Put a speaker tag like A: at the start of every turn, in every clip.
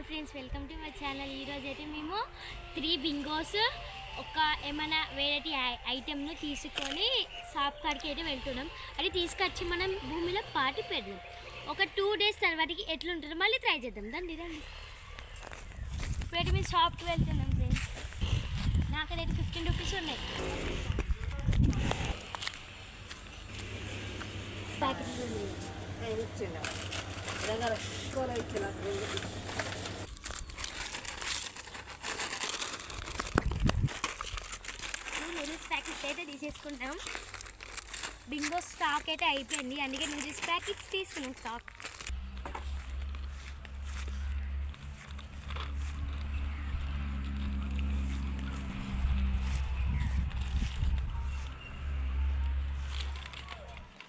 A: Friends, welcome to my channel. ఈరోజు అయితే మేము 3 బింగోస్ ఒక ఏమైనా వెరైటీ ఐటెంను తీసుకొని షాప్ కాడికి అయితే వెళ్తున్నాం. అది తీసుకొచ్చి మనం భూమిలో పాటి పెడదాం. ఒక 2 డేస్ తర్వాతకి ఎట్లుంటుందో మళ్ళీ ట్రై చేద్దాం. రండి ఇప్పుడైతే మేము షాప్కి వెళ్తున్నాం ఫ్రెండ్స్. నాకైతే 15 రూపీస్ ఉన్నాయి. నూడిల్స్ ప్యాకెట్స్ అయితే తీసేసుకుంటాం. బింగో స్టాక్ అయితే అయిపోయింది, అందుకే నూడిల్స్ ప్యాకెట్స్ తీసుకున్నాం స్టాక్.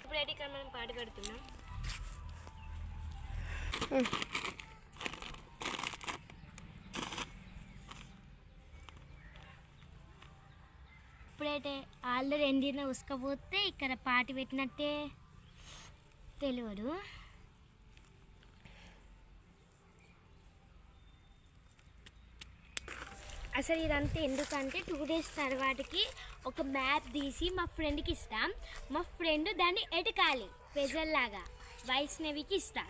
A: ఇప్పుడైతే ఇక్కడ మనం పాట పెడుతున్నాం. ఇప్పుడైతే ఆల్రెడీ ఎండిన ఉసుకపోతే ఇక్కడ పాటి పెట్టినట్టే తెలియదు. అసలు ఇదంతా ఎందుకంటే 2 డేస్ తర్వాతకి ఒక మ్యాప్ తీసి మా ఫ్రెండ్కి ఇస్తాం. మా ఫ్రెండ్ దాన్ని ఎటకాలి పెజల్లాగా వైష్ణవికి ఇస్తా.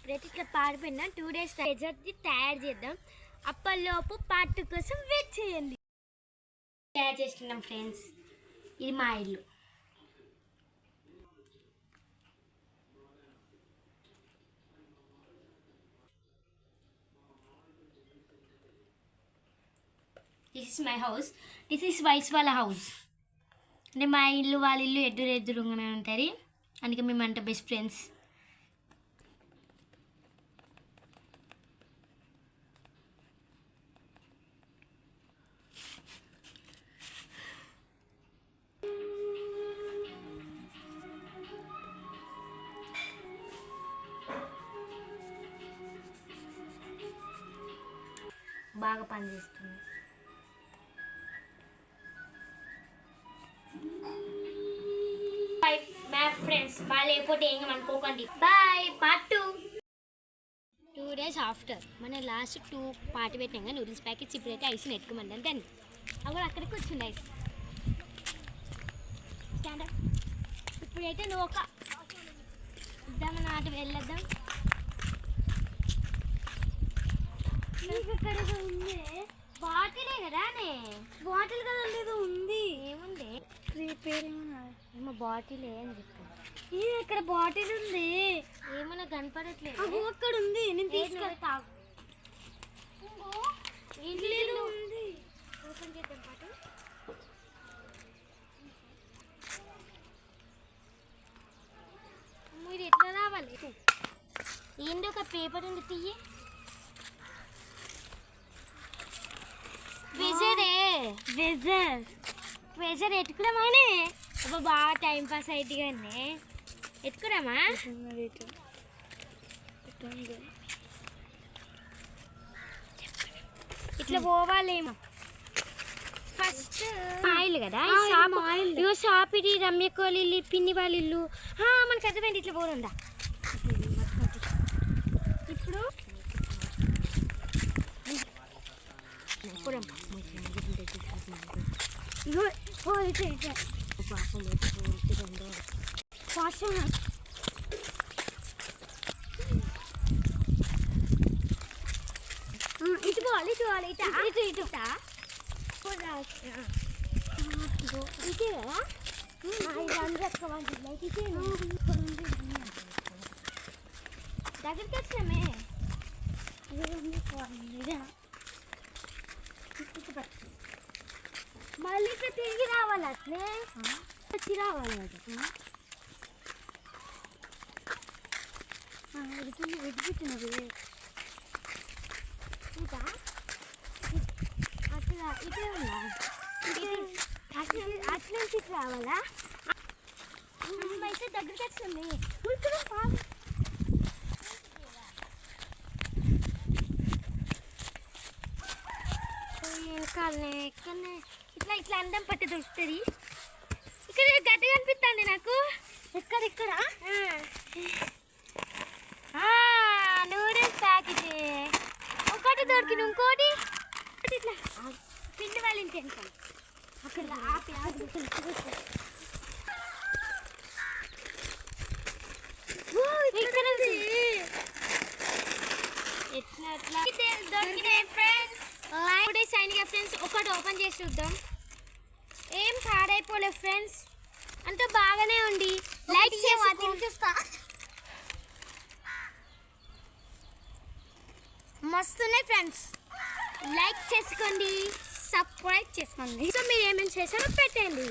A: ఇప్పుడైతే ఇట్లా పాడిపోయినా 2 డేస్ డెజర్ట్ని తయారు చేద్దాం. అప్పటిలోపు పార్ట్ 2 కోసం వెయిట్ చేయండి. తయారు చేస్తున్నాం ఫ్రెండ్స్. ఇది మా ఇల్లు. This is my house. This is వైస్ వాళ్ళ హౌస్. అంటే మా ఇల్లు వాళ్ళ ఇల్లు ఎదురుగానే ఉంటుంది, అందుకే మేమంటే బెస్ట్ ఫ్రెండ్స్. బాగా పనిచేస్తుంది. బాయ్ మ్యాప్ ఫ్రెండ్స్. బాగా లేకపోతే ఏం అనుకోకండి. బాయ్. పార్ట్ 2 డేస్ ఆఫ్టర్ మన లాస్ట్ 2 పార్టీ పెట్టాం కదా నూడిల్స్ ప్యాకెట్స్. ఇప్పుడైతే ఐస్ నెట్టుకోమంటాను దాన్ని. అప్పుడు అక్కడికి వచ్చింది ఐస్. స్టాండప్. ఇప్పుడైతే నువ్వు ఒక ఇద్దామని అటు వెళ్ళొద్దాం. ఇక్కడ ఉంది బాటిలే కదా. బాటిల్ కదా లేదు ఉంది. ఏముంది ఏమో బాటిలే అని చెప్పాను. ఇది ఇక్కడ బాటిల్ ఉంది. ఏమన్నా కనపడట్లేదు. అక్కడ ఉంది. నేను తీసుకెళ్తా. ఉంది. ఓపెన్ చేద్దాం పాటు. ఇది ఎట్లా రావాలి? ఏంటి ఒక పేపర్ ఉంది తీయి. ట్రెజర్ ఎత్తుకురామానే. అబ్బా బాగా టైం పాస్ అయితే కానీ ఎత్తుకురామా. ఇట్లా పోవాలేమో. ఫస్ట్ ఆయిల్ కదా ఇగో షాప్. ఇది రమ్యకోళ్ళ ఇల్లు, పిన్ని వాళ్ళ ఇల్లు. మనకు అర్థమైంది. ఇట్లా పోతుందా ఇప్పుడు. ఇగో ఇటుకోవాలి ఇటు ఇటు ఇటే కదా. దగ్గరికి వచ్చామే. మళ్ళీ తిరిగి రావాలి. అట్లే వచ్చి రావాలి. విడిపించినవి ఇంకా అట్లా ఇదే ఉందా? అట్లా నుంచి రావాలా? అయితే దగ్గరికి వస్తుంది. వెనకాలనే ఎక్కడనే ఇట్లా ఇట్లా అందం పట్టి దొరుకుతుంది. ఇక్కడ గడ్డ కనిపిస్తుంది నాకు. ఎక్కడెక్కడ నూడిల్స్ ప్యాకెట్ ఒకటి దొరికింది, ఇంకోటి ఇట్లా పిండి వాళ్ళ ఇంటి అక్కడ ఫ్రెండ్స్ ఒకటి ఓపెన్ చేసి చూద్దాం. ఏం పాడైపోలే ఫ్రెండ్స్, అంతా బాగానే ఉంది. లైక్ చూస్తా, మస్తున్నాయి ఫ్రెండ్స్. లైక్ చేసుకోండి, సబ్స్క్రైబ్ చేసుకోండి. సో మీరు ఏమేమి చేశారో పెట్టండి.